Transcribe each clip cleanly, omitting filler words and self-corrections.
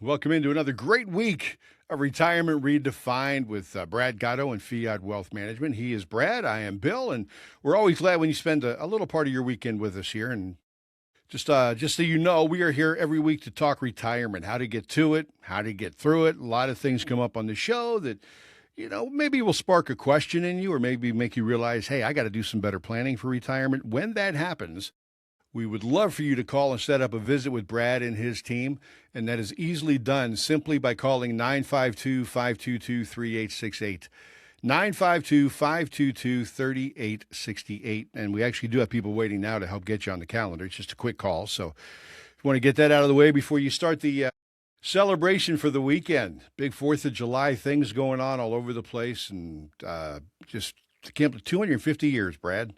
Welcome into another great week of Retirement Redefined with Brad Gotto and Fiat Wealth Management. He is Brad, I am Bill, and we're always glad when you spend a little part of your weekend with us here. And just so you know, we are here every week to talk retirement, how to get to it, how to get through it. A lot of things come up on the show that, maybe will spark a question in you or maybe make you realize, hey, I got to do some better planning for retirement. When that happens, we would love for you to call and set up a visit with Brad and his team, and that is easily done simply by calling 952-522-3868. 952-522-3868. And we actually do have people waiting now to help get you on the calendar. It's just a quick call. So if you want to get that out of the way before you start the celebration for the weekend, big 4th of July, things going on all over the place, and just can't believe 250 years, Brad.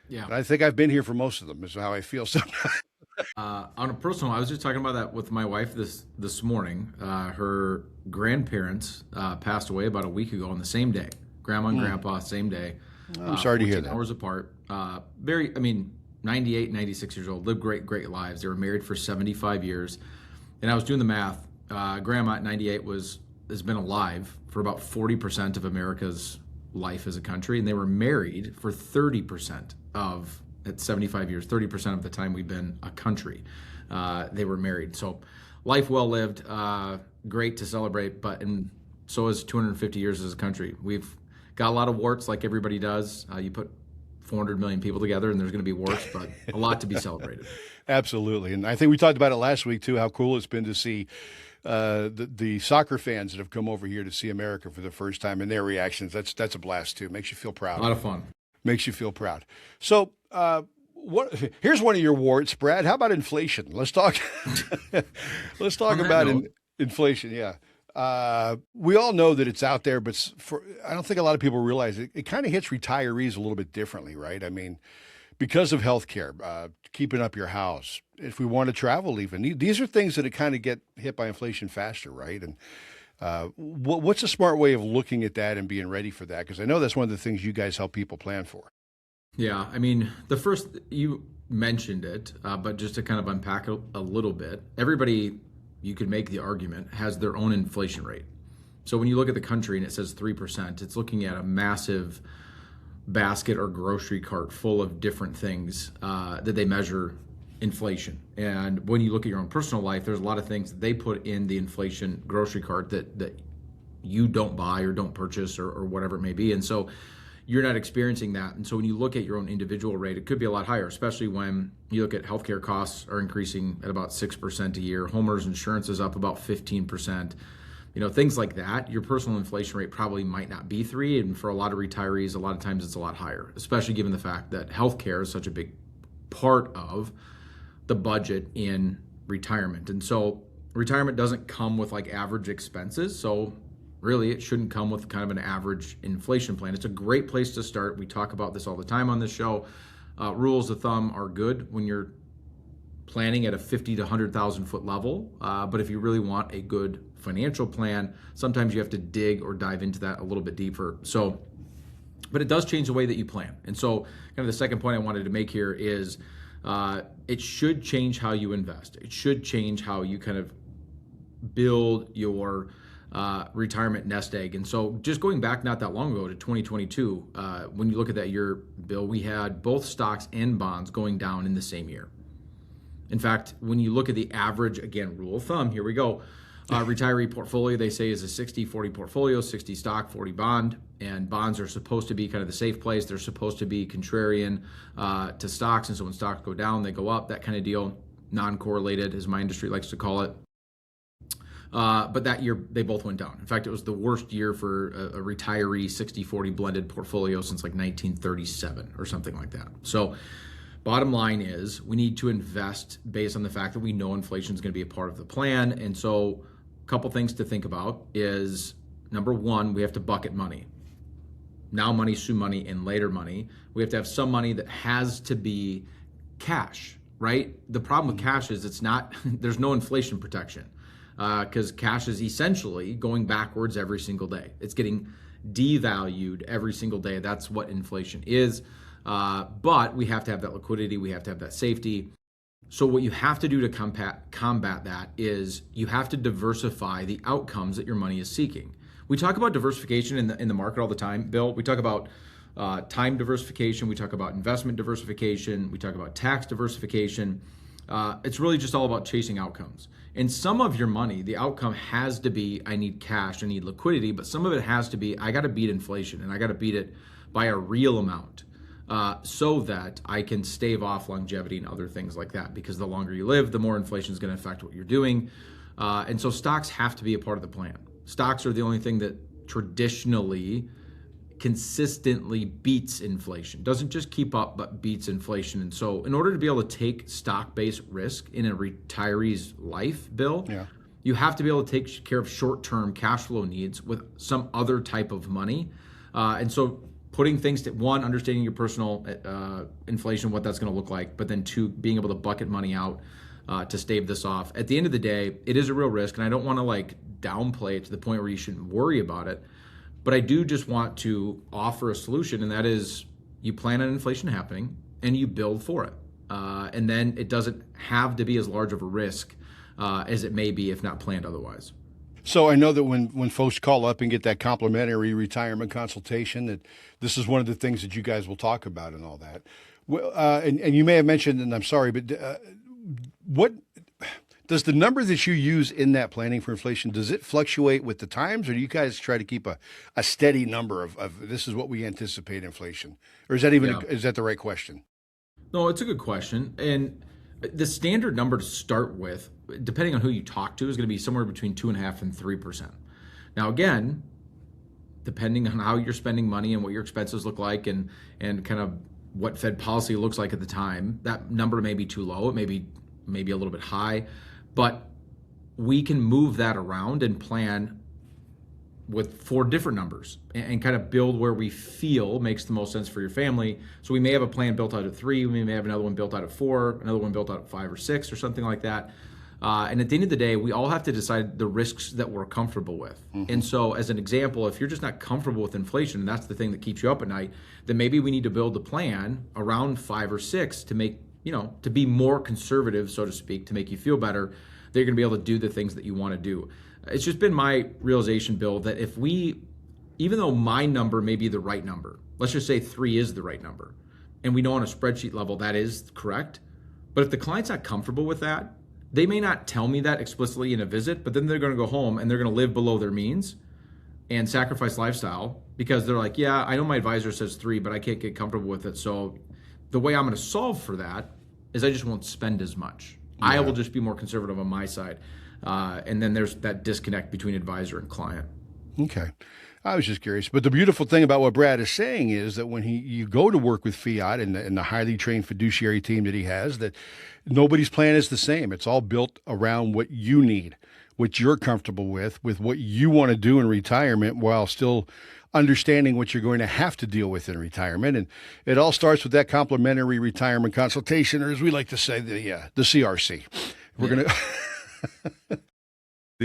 Yeah. And I think I've been here for most of them, is how I feel sometimes. On a personal, I was just talking about that with my wife this morning. Her grandparents passed away about a week ago on the same day. Grandma and grandpa, same day. I'm sorry to hear that. Hours apart. 98, 96 years old, lived great lives. They were married for 75 years. And I was doing the math. Grandma at 98 has been alive for about 40% of America's life as a country, and they were married for 30% at 75 years, 30% of the time we've been a country. They were married. So life well lived, great to celebrate, and so is 250 years as a country. We've got a lot of warts like everybody does. You put 400 million people together and there's going to be warts, but a lot to be celebrated. Absolutely. And I think we talked about it last week too, how cool it's been to see the soccer fans that have come over here to see America for the first time and their reactions. That's a blast too. Makes you feel proud. A lot of fun. Makes you feel proud. So here's one of your warts, Brad. How about inflation? Let's talk. Let's talk about inflation. Yeah. We all know that it's out there, but I don't think a lot of people realize it. It kind of hits retirees a little bit differently, right? I mean, because of healthcare, keeping up your house, if we want to travel, even these are things that kind of get hit by inflation faster, right? And what's a smart way of looking at that and being ready for that? Because I know that's one of the things you guys help people plan for. Yeah, I mean, the first, you mentioned it, but just to kind of unpack it a little bit, everybody, you could make the argument, has their own inflation rate. So when you look at the country and it says 3%, it's looking at a massive basket or grocery cart full of different things that they measure inflation. And when you look at your own personal life, there's a lot of things that they put in the inflation grocery cart that you don't buy or don't purchase or whatever it may be. And so you're not experiencing that. And so when you look at your own individual rate, it could be a lot higher, especially when you look at healthcare costs are increasing at about 6% a year. Homeowners insurance is up about 15%. Things like that. Your personal inflation rate probably might not be 3%. And for a lot of retirees, a lot of times it's a lot higher, especially given the fact that healthcare is such a big part of the budget in retirement. And so retirement doesn't come with like average expenses. So really, it shouldn't come with kind of an average inflation plan. It's a great place to start. We talk about this all the time on this show. Rules of thumb are good when you're planning at a 50 to 100,000 foot level. But if you really want a good financial plan, sometimes you have to dig or dive into that a little bit deeper. But it does change the way that you plan. And so kind of the second point I wanted to make here is it should change how you invest. It should change how you kind of build your retirement nest egg. And so just going back not that long ago to 2022, when you look at that year, Bill, we had both stocks and bonds going down in the same year. In fact, when you look at the average, again, rule of thumb, here we go, retiree portfolio, they say is a 60-40 portfolio, 60 stock, 40 bond, and bonds are supposed to be kind of the safe place. They're supposed to be contrarian to stocks. And so when stocks go down, they go up, that kind of deal, non-correlated, as my industry likes to call it. But that year, they both went down. In fact, it was the worst year for a retiree 60-40 blended portfolio since like 1937 or something like that. So bottom line is we need to invest based on the fact that we know inflation is going to be a part of the plan. And so a couple things to think about is, number one, we have to bucket money. Now money, soon money, and later money. We have to have some money that has to be cash, right? The problem with cash is there's no inflation protection. Because cash is essentially going backwards every single day. It's getting devalued every single day. That's what inflation is. But we have to have that liquidity. We have to have that safety. So what you have to do to combat that is you have to diversify the outcomes that your money is seeking. We talk about diversification in the market all the time, Bill. We talk about time diversification. We talk about investment diversification. We talk about tax diversification. It's really just all about chasing outcomes. And some of your money, the outcome has to be, I need cash, I need liquidity, but some of it has to be, I got to beat inflation, and I got to beat it by a real amount, so that I can stave off longevity and other things like that. Because the longer you live, the more inflation is going to affect what you're doing. And so stocks have to be a part of the plan. Stocks are the only thing that traditionally consistently beats inflation. Doesn't just keep up, but beats inflation. And so in order to be able to take stock-based risk in a retiree's life, Bill, you have to be able to take care of short-term cash flow needs with some other type of money. And so putting things to, one, understanding your personal inflation, what that's going to look like, but then two, being able to bucket money out to stave this off. At the end of the day, it is a real risk, and I don't want to like downplay it to the point where you shouldn't worry about it. But I do just want to offer a solution, and that is you plan on inflation happening and you build for it. And then it doesn't have to be as large of a risk as it may be if not planned otherwise. So I know that when folks call up and get that complimentary retirement consultation, that this is one of the things that you guys will talk about and all that. Well, and you may have mentioned, and I'm sorry, but what does the number that you use in that planning for inflation, does it fluctuate with the times, or do you guys try to keep a steady number of this is what we anticipate inflation? Or is that even is that the right question? No, it's a good question. And the standard number to start with, depending on who you talk to, is going to be somewhere between 2.5% and 3%. Now, again, depending on how you're spending money and what your expenses look like and kind of what Fed policy looks like at the time, that number may be too low. It may be a little bit high. But we can move that around and plan with 4 different numbers and kind of build where we feel makes the most sense for your family. So we may have a plan built out of 3, we may have another one built out of 4, another one built out of 5 or 6 or something like that. And at the end of the day, we all have to decide the risks that we're comfortable with. Mm-hmm. And so as an example, if you're just not comfortable with inflation, and that's the thing that keeps you up at night, then maybe we need to build a plan around 5 or 6 to make, to be more conservative, so to speak, to make you feel better. They're going to be able to do the things that you want to do. It's just been my realization, Bill, that if we, even though my number may be the right number, let's just say 3 is the right number, and we know on a spreadsheet level that is correct, but if the client's not comfortable with that, they may not tell me that explicitly in a visit, but then they're going to go home and they're going to live below their means and sacrifice lifestyle because they're like, yeah, I know my advisor says 3, but I can't get comfortable with it. So the way I'm going to solve for that is I just won't spend as much. Yeah. I will just be more conservative on my side. And then there's that disconnect between advisor and client. Okay. I was just curious. But the beautiful thing about what Brad is saying is that when you go to work with Fiat and the highly trained fiduciary team that he has, that nobody's plan is the same. It's all built around what you need, what you're comfortable with what you want to do in retirement while still understanding what you're going to have to deal with in retirement. And it all starts with that complimentary retirement consultation, or as we like to say, the CRC. We're going to...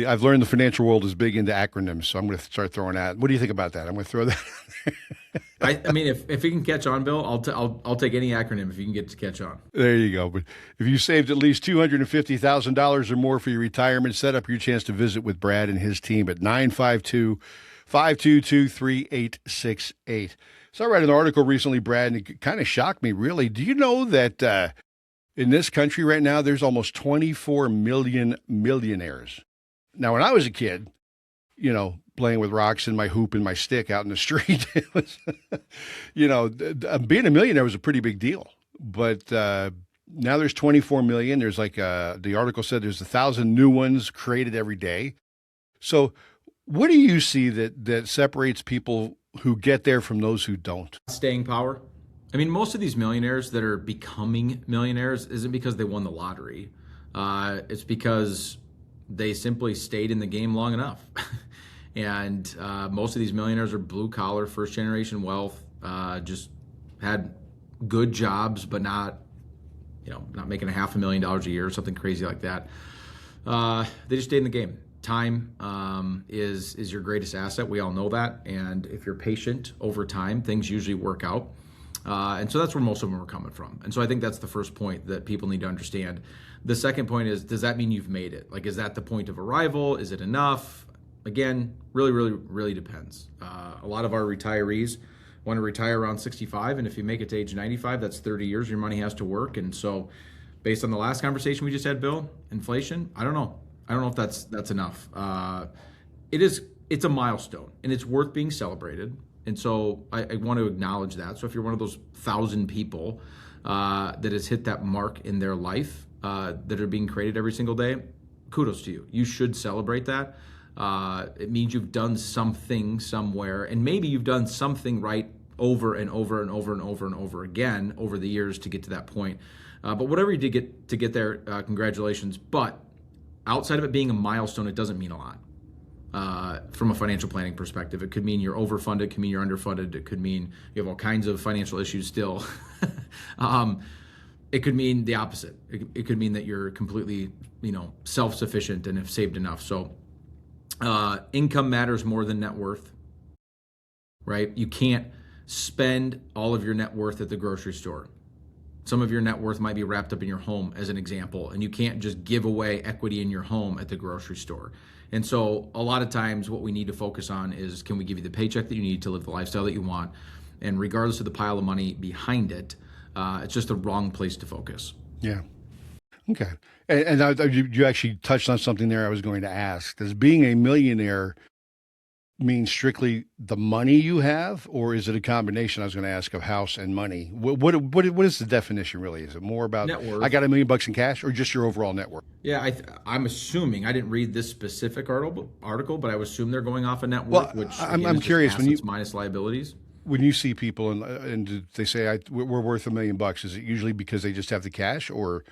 I've learned the financial world is big into acronyms, so I'm going to start throwing that. What do you think about that? I'm going to throw that. I mean, if you can catch on, Bill, I'll take any acronym if you can get to catch on. There you go. But if you saved at least $250,000 or more for your retirement, set up your chance to visit with Brad and his team at 952-522-3868. So I read an article recently, Brad, and it kind of shocked me, really. Do you know that in this country right now, there's almost 24 million millionaires? Now, when I was a kid, playing with rocks and my hoop and my stick out in the street, it was, being a millionaire was a pretty big deal. But now there's 24 million. There's the article said there's 1,000 new ones created every day. So what do you see that separates people who get there from those who don't? Staying power. I mean, most of these millionaires that are becoming millionaires isn't because they won the lottery. It's because they simply stayed in the game long enough. And most of these millionaires are blue collar, first generation wealth, just had good jobs, but not making $500,000 a year or something crazy like that. They just stayed in the game. Time is your greatest asset. We all know that. And if you're patient over time, things usually work out. And so that's where most of them are coming from. And so I think that's the first point that people need to understand. The second point is, does that mean you've made it? Like, is that the point of arrival? Is it enough? Again, really depends. A lot of our retirees want to retire around 65. And if you make it to age 95, that's 30 years your money has to work. And so based on the last conversation we just had, Bill, inflation, I don't know. I don't know if that's enough. It's a milestone and it's worth being celebrated. And so I want to acknowledge that. So if you're one of those 1,000 people that has hit that mark in their life that are being created every single day, kudos to you. You should celebrate that. It means you've done something somewhere, and maybe you've done something right over and over and over and over and over again over the years to get to that point. But whatever you did to get there, congratulations. But outside of it being a milestone, it doesn't mean a lot. From a financial planning perspective, it could mean you're overfunded, it could mean you're underfunded, it could mean you have all kinds of financial issues still. It could mean the opposite. It could mean that you're completely, self-sufficient and have saved enough. So income matters more than net worth, right? You can't spend all of your net worth at the grocery store. Some of your net worth might be wrapped up in your home, as an example, and you can't just give away equity in your home at the grocery store. And so a lot of times what we need to focus on is, can we give you the paycheck that you need to live the lifestyle that you want? And regardless of the pile of money behind it, it's just the wrong place to focus. Yeah. Okay. And you actually touched on something there I was going to ask. Does being a millionaire mean strictly the money you have, or is it a combination, I was going to ask, of house and money? What is the definition really? Is it more about net worth? I got $1 million in cash, or just your overall net worth? Yeah, I'm assuming, I didn't read this specific article, but I would assume they're going off of net worth, which I'm is curious, assets when you minus liabilities. When you see people and they say we're worth $1 million, is it usually because they just have the cash, or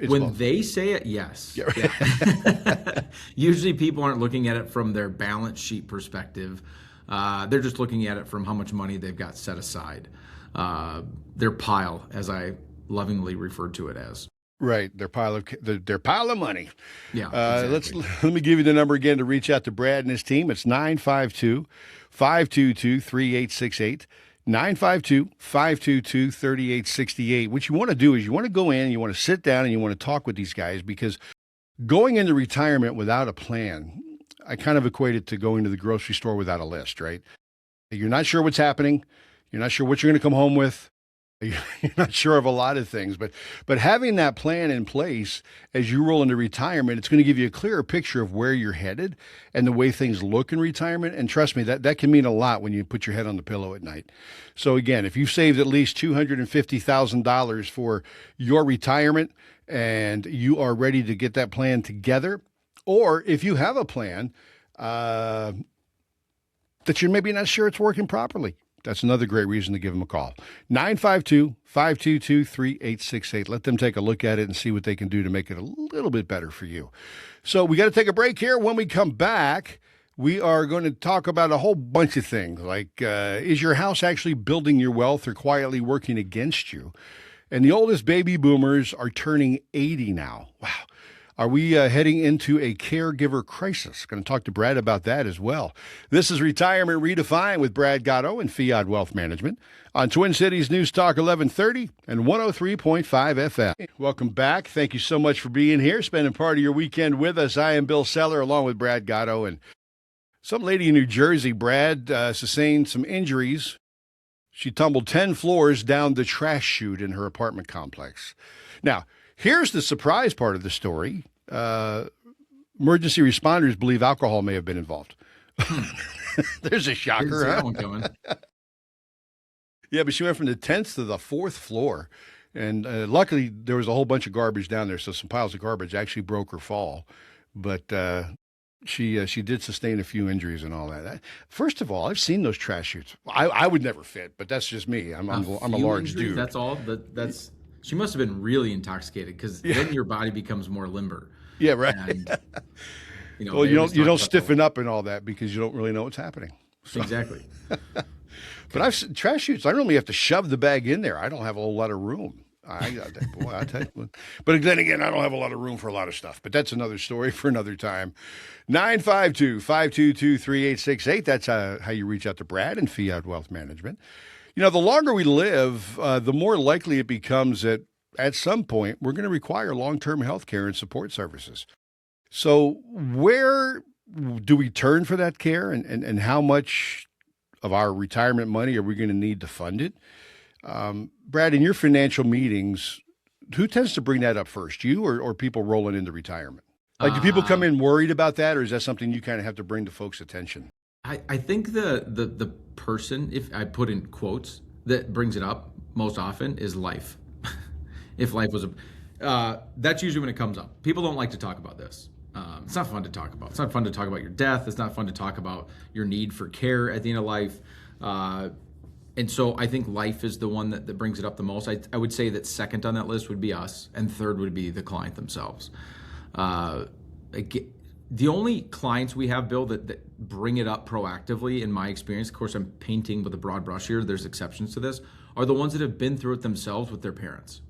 when both? They say it, yes. Yeah. Yeah. Usually people aren't looking at it from their balance sheet perspective. They're just looking at it from how much money they've got set aside. Their pile, as I lovingly referred to it as. Right, their pile of money. Yeah. Exactly. Let me give you the number again to reach out to Brad and his team. It's 952-522-3868. 952-522-3868. What you want to do is you want to go in, you want to sit down, and you want to talk with these guys, because going into retirement without a plan, I kind of equate it to going to the grocery store without a list, right? You're not sure what's happening. You're not sure what you're going to come home with. You're not sure of a lot of things, but having that plan in place as you roll into retirement, it's going to give you a clearer picture of where you're headed and the way things look in retirement. And trust me, that can mean a lot when you put your head on the pillow at night. So again, if you've saved at least $250,000 for your retirement and you are ready to get that plan together, or if you have a plan that you're maybe not sure it's working properly, that's another great reason to give them a call. 952-522-3868. Let them take a look at it and see what they can do to make it a little bit better for you. So we got to take a break here. When we come back, we are going to talk about a whole bunch of things, like is your house actually building your wealth or quietly working against you? And the oldest baby boomers are turning 80 now. Wow. Are we heading into a caregiver crisis? Going to talk to Brad about that as well. This is Retirement Redefined with Brad Gotto and Fiat Wealth Management on Twin Cities News Talk 1130 and 103.5 FM. Welcome back. Thank you so much for being here, spending part of your weekend with us. I am Bill Seller along with Brad Gotto, and some lady in New Jersey, Brad, sustained some injuries. She tumbled 10 floors down the trash chute in her apartment complex. Now, here's the surprise part of the story. Emergency responders believe alcohol may have been involved. There's a shocker, huh? That one coming. Yeah, but she went from the 10th to the 4th floor. And luckily, there was a whole bunch of garbage down there, so some piles of garbage actually broke her fall. But she did sustain a few injuries and all that. First of all, I've seen those trash chutes. I would never fit, but that's just me. I'm a large injuries, dude. That's all. She must have been really intoxicated, because then your body becomes more limber. Yeah, right. And, well, you don't stiffen up and all that because you don't really know what's happening. So. Exactly. But trash chutes, I normally have to shove the bag in there. I don't have a whole lot of room. I tell you. But then again, I don't have a lot of room for a lot of stuff. But that's another story for another time. 952-522-3868. That's how you reach out to Brad and Fiat Wealth Management. The longer we live, the more likely it becomes that at some point we're going to require long-term health care and support services. So where do we turn for that care, and how much of our retirement money are we going to need to fund it? Brad, in your financial meetings, who tends to bring that up first, you or people rolling into retirement? Like, do people come Um, in worried about that, or is that something you kind of have to bring to folks' attention? I think the person, if I put in quotes, that brings it up most often is life. If life was that's usually when it comes up. People don't like to talk about this. It's not fun to talk about. It's not fun to talk about your death. It's not fun to talk about your need for care at the end of life. And so I think life is the one that brings it up the most. I would say that second on that list would be us, and third would be the client themselves. Uh, the only clients we have, Bill, that bring it up proactively, in my experience, of course, I'm painting with a broad brush here, there's exceptions to this, are the ones that have been through it themselves with their parents.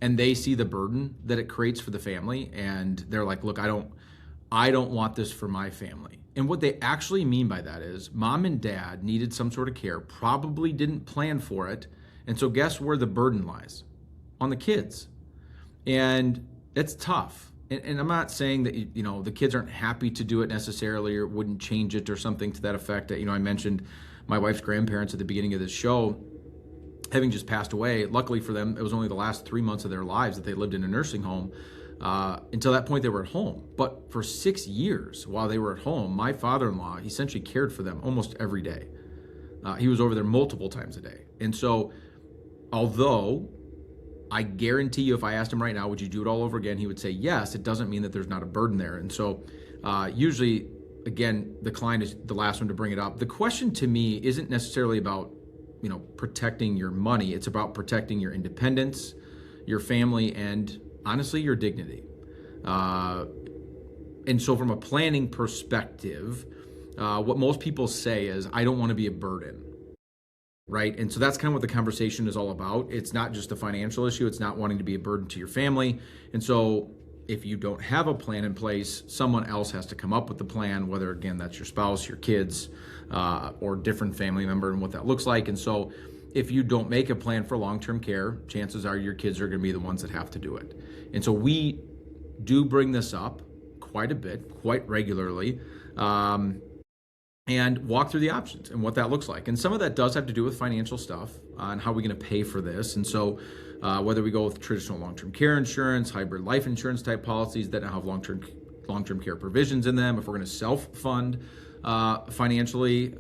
And they see the burden that it creates for the family, and they're like, look, I don't want this for my family. And what they actually mean by that is mom and dad needed some sort of care, probably didn't plan for it. And so guess where the burden lies? On the kids. And it's tough. And I'm not saying that, the kids aren't happy to do it necessarily or wouldn't change it or something to that effect. I mentioned my wife's grandparents at the beginning of this show, having just passed away. Luckily for them, it was only the last 3 months of their lives that they lived in a nursing home. Until that point, they were at home. But for 6 years while they were at home, my father-in-law essentially cared for them almost every day. He was over there multiple times a day. And so, although I guarantee you, if I asked him right now, would you do it all over again? He would say yes. It doesn't mean that there's not a burden there. And so usually, again, the client is the last one to bring it up. The question to me isn't necessarily about, protecting your money. It's about protecting your independence, your family, and honestly, your dignity. And so from a planning perspective, what most people say is, I don't want to be a burden. Right. And so that's kind of what the conversation is all about. It's not just a financial issue. It's not wanting to be a burden to your family. And so if you don't have a plan in place, someone else has to come up with the plan, whether, again, that's your spouse, your kids, or different family member, and what that looks like. And so if you don't make a plan for long-term care, chances are your kids are going to be the ones that have to do it. And so we do bring this up quite a bit, quite regularly. And walk through the options and what that looks like. And some of that does have to do with financial stuff and how we're going to pay for this. And so whether we go with traditional long-term care insurance, hybrid life insurance type policies that have long-term care provisions in them, if we're going to self-fund financially,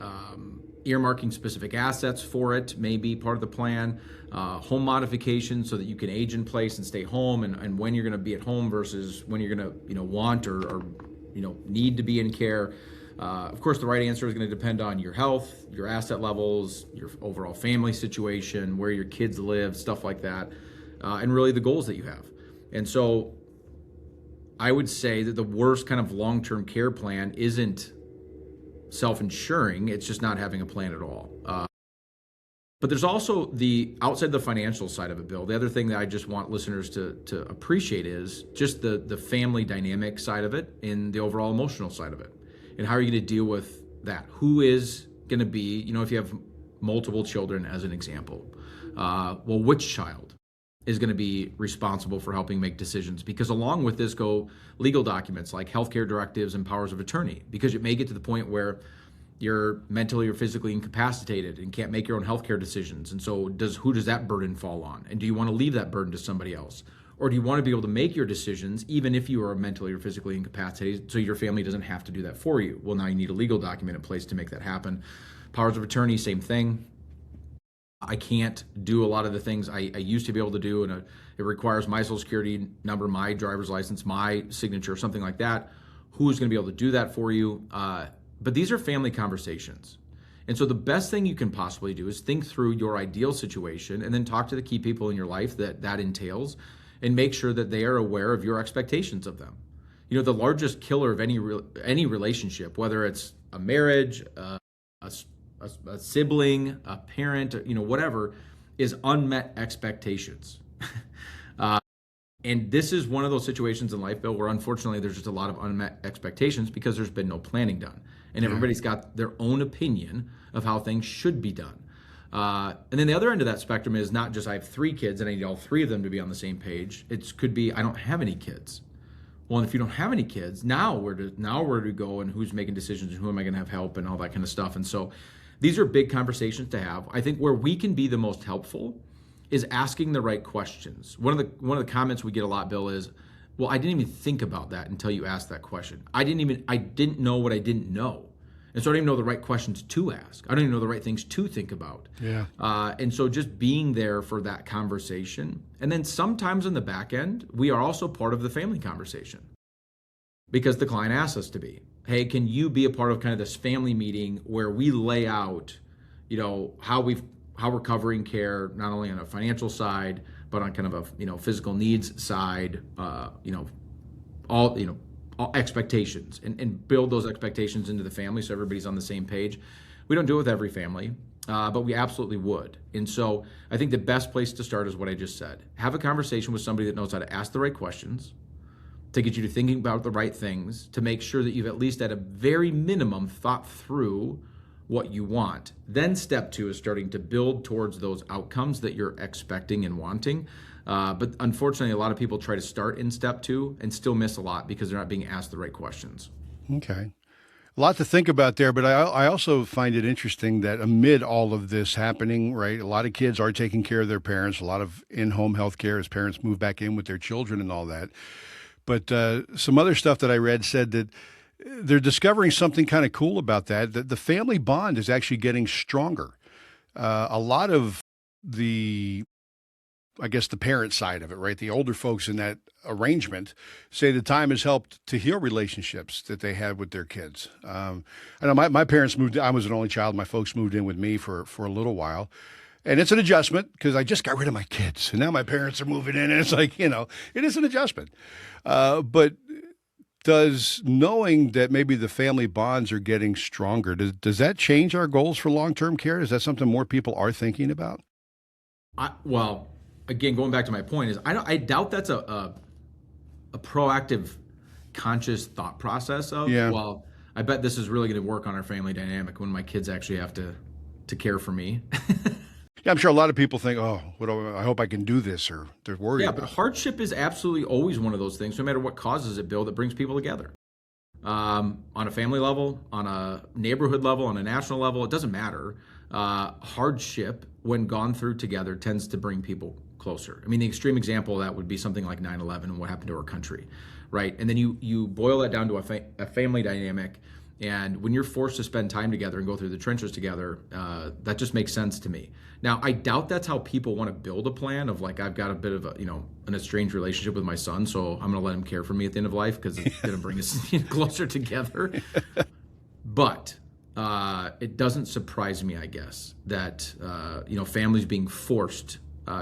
earmarking specific assets for it may be part of the plan, home modification so that you can age in place and stay home, and when you're going to be at home versus when you're going to want or need to be in care. Of course, the right answer is going to depend on your health, your asset levels, your overall family situation, where your kids live, stuff like that, and really the goals that you have. And so I would say that the worst kind of long-term care plan isn't self-insuring. It's just not having a plan at all. But there's also the outside the financial side of it, Bill. The other thing that I just want listeners to appreciate is just the family dynamic side of it and the overall emotional side of it. And how are you going to deal with that? Who is going to be, if you have multiple children as an example, which child is going to be responsible for helping make decisions? Because along with this go legal documents like healthcare directives and powers of attorney, because it may get to the point where you're mentally or physically incapacitated and can't make your own healthcare decisions. And so who does that burden fall on? And do you want to leave that burden to somebody else? Or do you want to be able to make your decisions even if you are mentally or physically incapacitated so your family doesn't have to do that for you? Well, now you need a legal document in place to make that happen. Powers of attorney, same thing. I can't do a lot of the things I used to be able to do, and it requires my social security number, my driver's license, my signature, something like that. Who's going to be able to do that for you? But these are family conversations. And so the best thing you can possibly do is think through your ideal situation and then talk to the key people in your life that entails, and make sure that they are aware of your expectations of them. The largest killer of any relationship, whether it's a marriage, a sibling, a parent, whatever, is unmet expectations. And this is one of those situations in life, Bill, where unfortunately there's just a lot of unmet expectations because there's been no planning done. And everybody's got their own opinion of how things should be done. And then the other end of that spectrum is not just I have 3 kids and I need all 3 of them to be on the same page. It could be I don't have any kids. Well, and if you don't have any kids, now where to go and who's making decisions and who am I going to have help and all that kind of stuff. And so these are big conversations to have. I think where we can be the most helpful is asking the right questions. One of the comments we get a lot, Bill, is, well, I didn't even think about that until you asked that question. I didn't know what I didn't know. And so I don't even know the right questions to ask. I don't even know the right things to think about. Yeah. And so just being there for that conversation. And then sometimes in the back end, we are also part of the family conversation because the client asks us to be. Hey, can you be a part of kind of this family meeting where we lay out, how we're covering care, not only on a financial side, but on kind of a, physical needs side, all expectations and build those expectations into the family so everybody's on the same page. We don't do it with every family, but we absolutely would. And so I think the best place to start is what I just said. Have a conversation with somebody that knows how to ask the right questions, to get you to thinking about the right things, to make sure that you've at least at a very minimum thought through what you want. Then step 2 is starting to build towards those outcomes that you're expecting and wanting. But unfortunately, a lot of people try to start in step 2 and still miss a lot because they're not being asked the right questions. Okay. A lot to think about there, but I also find it interesting that amid all of this happening, right, a lot of kids are taking care of their parents, a lot of in-home health care as parents move back in with their children and all that. But some other stuff that I read said that they're discovering something kind of cool about that the family bond is actually getting stronger. A lot of the parent side of it, right? The older folks in that arrangement say the time has helped to heal relationships that they had with their kids. I know my parents moved. I was an only child. My folks moved in with me for a little while. And it's an adjustment because I just got rid of my kids. And now my parents are moving in. And it's like, it is an adjustment. But does knowing that maybe the family bonds are getting stronger, does that change our goals for long-term care? Is that something more people are thinking about? Well, again, going back to my point is I doubt that's a proactive, conscious thought process of, well, I bet this is really going to work on our family dynamic when my kids actually have to care for me. Yeah, I'm sure a lot of people think, oh, I hope I can do this, or they're worried. Yeah, but hardship is absolutely always one of those things, no matter what causes it, Bill, that brings people together. On a family level, on a neighborhood level, on a national level, it doesn't matter. Hardship, when gone through together, tends to bring people closer. I mean, the extreme example of that would be something like 9/11 and what happened to our country, right? And then you boil that down to a family dynamic. And when you're forced to spend time together and go through the trenches together, that just makes sense to me. Now, I doubt that's how people want to build a plan of like, I've got a bit of an estranged relationship with my son, so I'm going to let him care for me at the end of life because it's going to bring us closer together. But it doesn't surprise me, I guess, that families being forced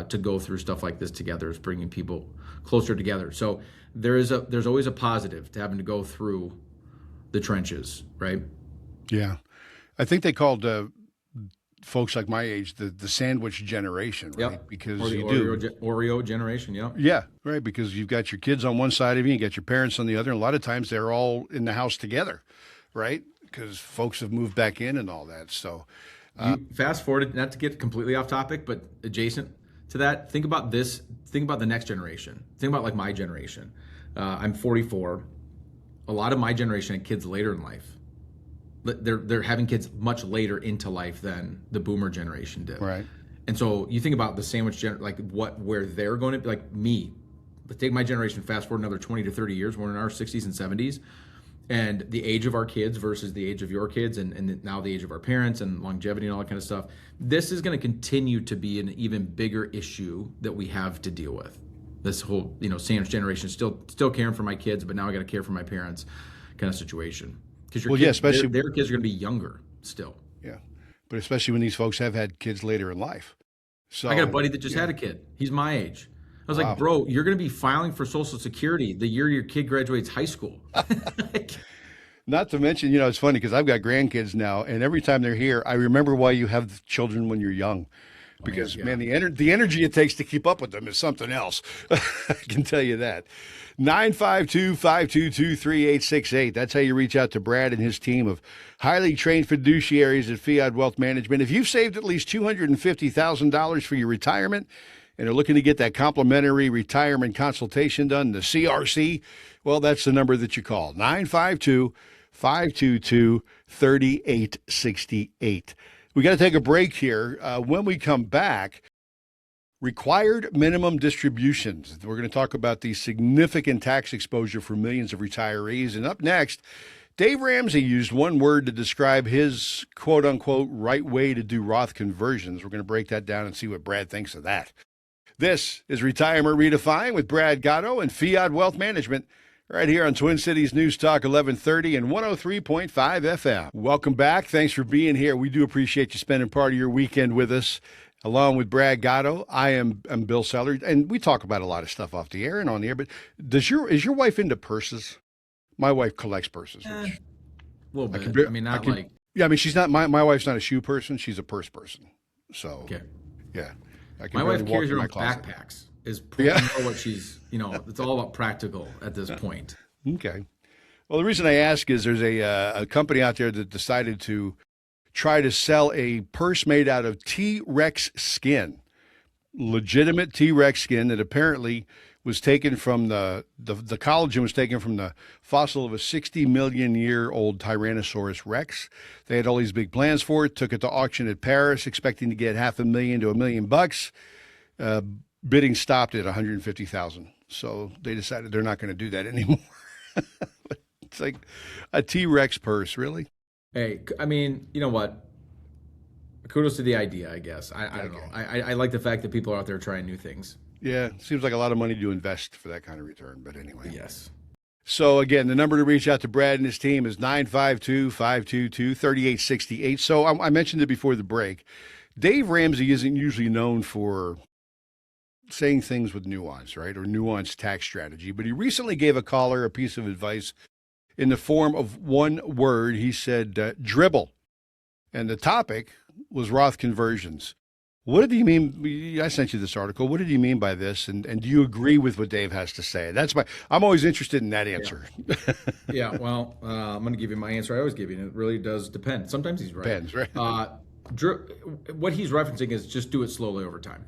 to go through stuff like this together is bringing people closer together. So there's always a positive to having to go through the trenches, right? Yeah. I think they called folks like my age the sandwich generation, right? Yep. Because or the Oreo generation, yeah. Yeah, right. Because you've got your kids on one side of you, you got your parents on the other, and a lot of times they're all in the house together, right? Because folks have moved back in and all that. So you fast forward, not to get completely off topic, but adjacent to that, think about this. Think about the next generation. Think about like my generation. I'm 44. A lot of my generation had kids later in life. They're having kids much later into life than the boomer generation did. Right. And so you think about the sandwich where they're going to be, like me. But take my generation, fast forward another 20 to 30 years, we're in our 60s and 70s, and the age of our kids versus the age of your kids, and now the age of our parents and longevity and all that kind of stuff. This is going to continue to be an even bigger issue that we have to deal with. This whole, sandwich generation, still caring for my kids, but now I got to care for my parents kind of situation. Because especially their kids are going to be younger still. Yeah, but especially when these folks have had kids later in life. So I got a buddy that just had a kid. He's my age. I was like, bro, you're going to be filing for Social Security the year your kid graduates high school. Not to mention, it's funny because I've got grandkids now, and every time they're here, I remember why you have children when you're young. because Yeah. man, the energy it takes to keep up with them is something else. I can tell you that. 952-522-3868. That's how you reach out to Brad and his team of highly trained fiduciaries at Fiat Wealth Management. If you've saved at least $250,000 for your retirement and are looking to get that complimentary retirement consultation done, the CRC, well, that's the number that you call, 952-522-3868. We got to take a break here. When we come back, required minimum distributions. We're going to talk about the significant tax exposure for millions of retirees. And up next, Dave Ramsey used one word to describe his quote unquote right way to do Roth conversions. We're going to break that down and see what Brad thinks of that. This is Retirement Redefined with Brad Gotto and Fiat Wealth Management, right here on Twin Cities News Talk 1130 and 103.5 FM. Welcome back. Thanks for being here. We do appreciate you spending part of your weekend with us. Along with Brad Gotto, I'm Bill Sellers, and we talk about a lot of stuff off the air and on the air. But is your wife into purses? My wife collects purses. A little bit. Yeah, I mean, she's not. My wife's not a shoe person. She's a purse person. So, okay. Yeah. My wife carries her own backpacks. What she's, it's all about practical at this point. Okay. Well, the reason I ask is there's a company out there that decided to try to sell a purse made out of T-Rex skin, legitimate T-Rex skin that apparently was taken from the collagen was taken from the fossil of a 60 million year old Tyrannosaurus Rex. They had all these big plans for it, took it to auction at Paris, expecting to get $500,000 to $1 million. Bidding stopped at $150,000. So they decided they're not going to do that anymore. It's like a T-Rex purse, really? Hey, I mean, you know what? Kudos to the idea, I guess. I don't know. I like the fact that people are out there trying new things. Yeah, seems like a lot of money to invest for that kind of return. But anyway. Yes. So again, the number to reach out to Brad and his team is 952-522-3868. So I mentioned it before the break. Dave Ramsey isn't usually known for saying things with nuance, right? Or nuanced tax strategy. But he recently gave a caller a piece of advice in the form of one word. He said, dribble. And the topic was Roth conversions. What did he mean? I sent you this article. What did he mean by this? And do you agree with what Dave has to say? I'm always interested in that answer. Yeah. Well, I'm going to give you my answer I always give you, and it really does depend. Sometimes he's right. Depends, right? What he's referencing is just do it slowly over time.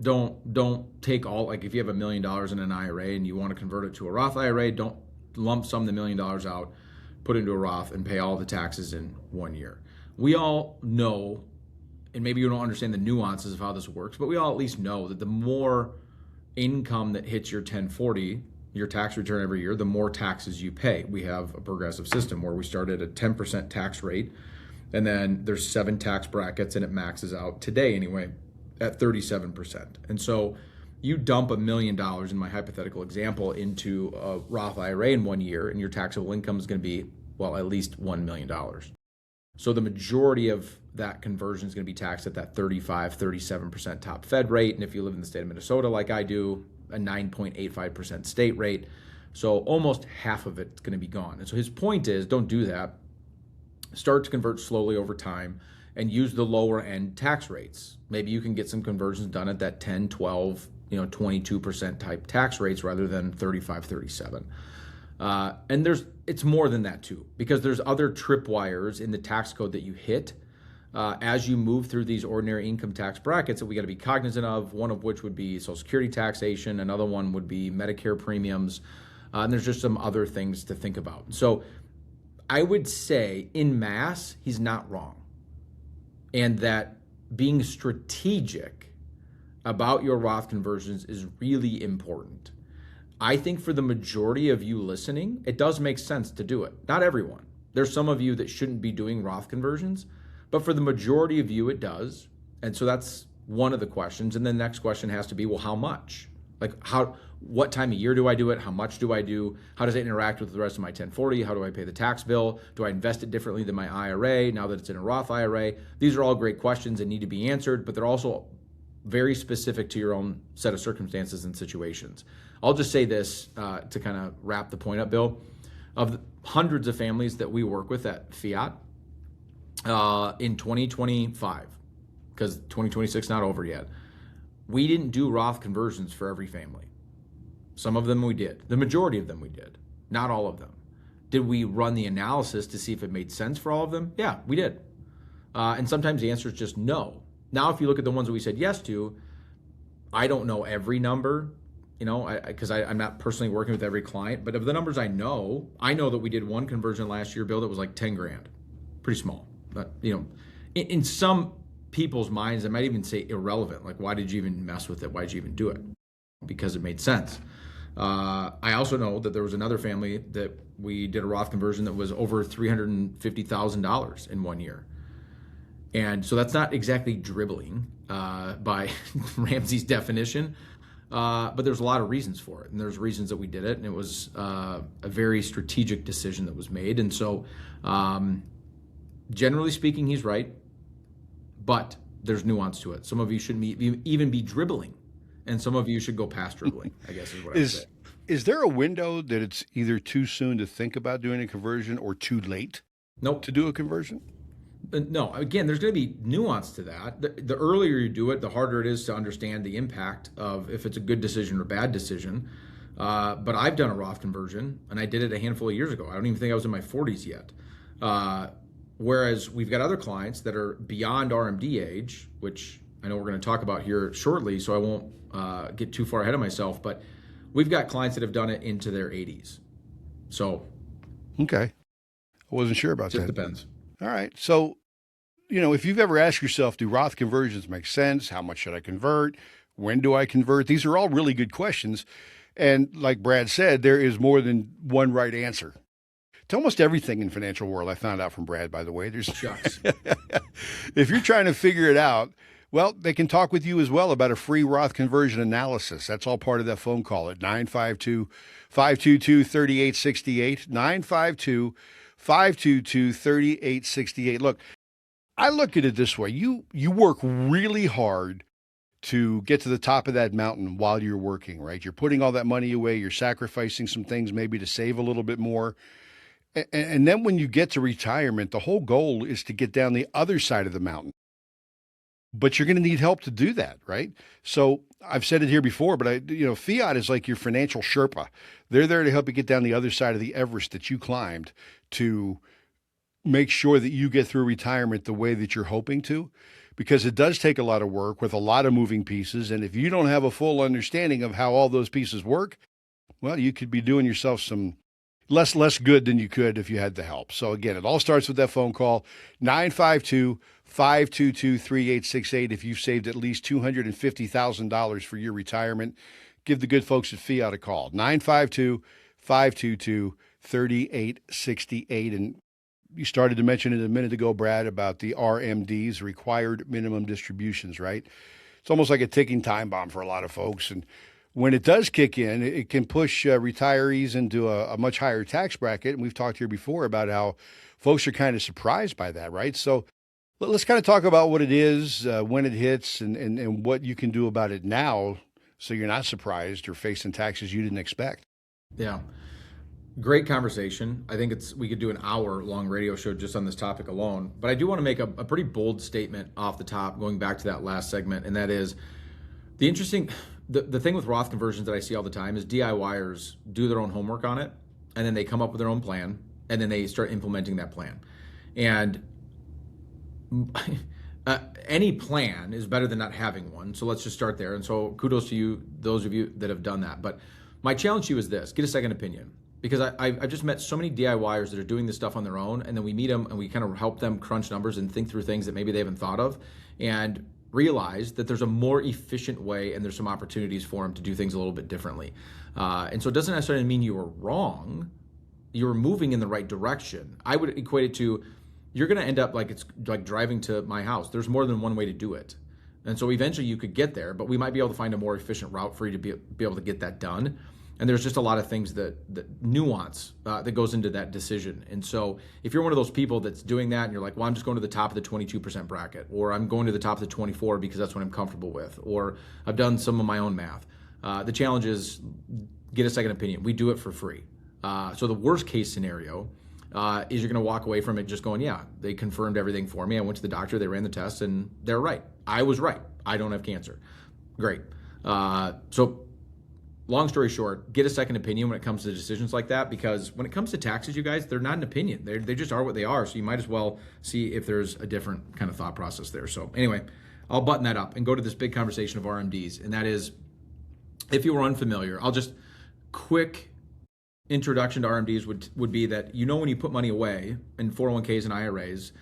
Don't take all, like if you have $1 million in an IRA and you want to convert it to a Roth IRA, don't lump sum the $1 million out, put it into a Roth, and pay all the taxes in 1 year. We all know, and maybe you don't understand the nuances of how this works, but we all at least know that the more income that hits your 1040, your tax return every year, the more taxes you pay. We have a progressive system where we start at a 10% tax rate, and then there's 7 tax brackets, and it maxes out today anyway at 37%. And so you dump $1 million in my hypothetical example into a Roth IRA in 1 year, and your taxable income is going to be, well, at least $1 million. So the majority of that conversion is going to be taxed at that 37% top Fed rate. And if you live in the state of Minnesota, like I do, a 9.85% state rate. So almost half of it's going to be gone. And so his point is, don't do that. Start to convert slowly over time and use the lower end tax rates. Maybe you can get some conversions done at that 10, 12, 22% type tax rates rather than 35, 37. And it's more than that too, because there's other tripwires in the tax code that you hit as you move through these ordinary income tax brackets that we got to be cognizant of, one of which would be Social Security taxation, another one would be Medicare premiums, and there's just some other things to think about. So I would say in mass, he's not wrong. And that being strategic about your Roth conversions is really important. I think for the majority of you listening, it does make sense to do it. Not everyone. There's some of you that shouldn't be doing Roth conversions, but for the majority of you, it does. And so that's one of the questions. And the next question has to be, well, how much? Like what time of year do I do it? How much do I do? How does it interact with the rest of my 1040? How do I pay the tax bill? Do I invest it differently than my IRA now that it's in a Roth IRA? These are all great questions and need to be answered, but they're also very specific to your own set of circumstances and situations. I'll just say this to kind of wrap the point up, Bill. Of the hundreds of families that we work with at Fiat, in 2025, because 2026 not over yet. We didn't do Roth conversions for every family. Some of them we did. The majority of them we did. Not all of them. Did we run the analysis to see if it made sense for all of them? Yeah, we did. And sometimes the answer is just no. Now, if you look at the ones that we said yes to, I don't know every number, because I'm not personally working with every client. But of the numbers I know that we did one conversion last year, Bill, that was like 10 grand. Pretty small. But, in some people's minds, I might even say irrelevant. Like, why did you even mess with it? Why did you even do it? Because it made sense. I also know that there was another family that we did a Roth conversion that was over $350,000 in 1 year. And so that's not exactly dribbling by Ramsey's definition, but there's a lot of reasons for it. And there's reasons that we did it, and it was a very strategic decision that was made. And so generally speaking, he's right, but there's nuance to it. Some of you shouldn't even be dribbling, and some of you should go past dribbling, I guess is what I would say. Is there a window that it's either too soon to think about doing a conversion or too late to do a conversion? No, again, there's going to be nuance to that. The earlier you do it, the harder it is to understand the impact of if it's a good decision or bad decision. But I've done a Roth conversion, and I did it a handful of years ago. I don't even think I was in my 40s yet. Whereas we've got other clients that are beyond RMD age, which I know we're going to talk about here shortly, so I won't get too far ahead of myself. But we've got clients that have done it into their 80s. So. Okay. I wasn't sure about that. Just depends. All right. So, if you've ever asked yourself, do Roth conversions make sense? How much should I convert? When do I convert? These are all really good questions. And like Brad said, there is more than one right answer to almost everything in financial world. I found out from Brad, by the way. There's shucks. If you're trying to figure it out, well, they can talk with you as well about a free Roth conversion analysis. That's all part of that phone call at 952-522-3868, 952-522-3868. Look, I look at it this way. You work really hard to get to the top of that mountain while you're working, right? You're putting all that money away. You're sacrificing some things maybe to save a little bit more. And then when you get to retirement, the whole goal is to get down the other side of the mountain. But you're going to need help to do that, right? So I've said it here before, but Fiat is like your financial Sherpa. They're there to help you get down the other side of the Everest that you climbed to make sure that you get through retirement the way that you're hoping to, because it does take a lot of work with a lot of moving pieces. And if you don't have a full understanding of how all those pieces work, well, you could be doing yourself some less good than you could if you had the help. So again, it all starts with that phone call, 952-522-3868. If you've saved at least $250,000 for your retirement, give the good folks at Fiat a call, 952-522-3868. And you started to mention it a minute ago, Brad, about the RMDs, required minimum distributions, right? It's almost like a ticking time bomb for a lot of folks. And when it does kick in, it can push retirees into a much higher tax bracket. And we've talked here before about how folks are kind of surprised by that, right? So let's kind of talk about what it is, when it hits, and what you can do about it now so you're not surprised or facing taxes you didn't expect. Yeah. Great conversation. I think we could do an hour-long radio show just on this topic alone. But I do want to make a pretty bold statement off the top, going back to that last segment, and that is the thing with Roth conversions that I see all the time is DIYers do their own homework on it, and then they come up with their own plan, and then they start implementing that plan. And any plan is better than not having one. So let's just start there. And so kudos to you, those of you that have done that. But my challenge to you is this: get a second opinion. Because I've just met so many DIYers that are doing this stuff on their own, and then we meet them and we kind of help them crunch numbers and think through things that maybe they haven't thought of, and realize that there's a more efficient way and there's some opportunities for them to do things a little bit differently. And so it doesn't necessarily mean you were wrong. You're moving in the right direction. I would equate it to, you're going to end up like it's like driving to my house. There's more than one way to do it. And so eventually you could get there, but we might be able to find a more efficient route for you to be able to get that done. And there's just a lot of things that nuance that goes into that decision. And so if you're one of those people that's doing that and you're like, well, I'm just going to the top of the 22% bracket, or I'm going to the top of the 24 because that's what I'm comfortable with, or I've done some of my own math. The challenge is get a second opinion. We do it for free. So the worst case scenario is you're going to walk away from it just going, yeah, they confirmed everything for me. I went to the doctor, they ran the tests, and they're right. I was right. I don't have cancer. Great. So long story short, get a second opinion when it comes to decisions like that, because when it comes to taxes, you guys, they're not an opinion. They just are what they are. So you might as well see if there's a different kind of thought process there. So anyway, I'll button that up and go to this big conversation of RMDs. And that is, if you were unfamiliar, I'll just quick introduction to RMDs would be that, when you put money away in 401ks and IRAs,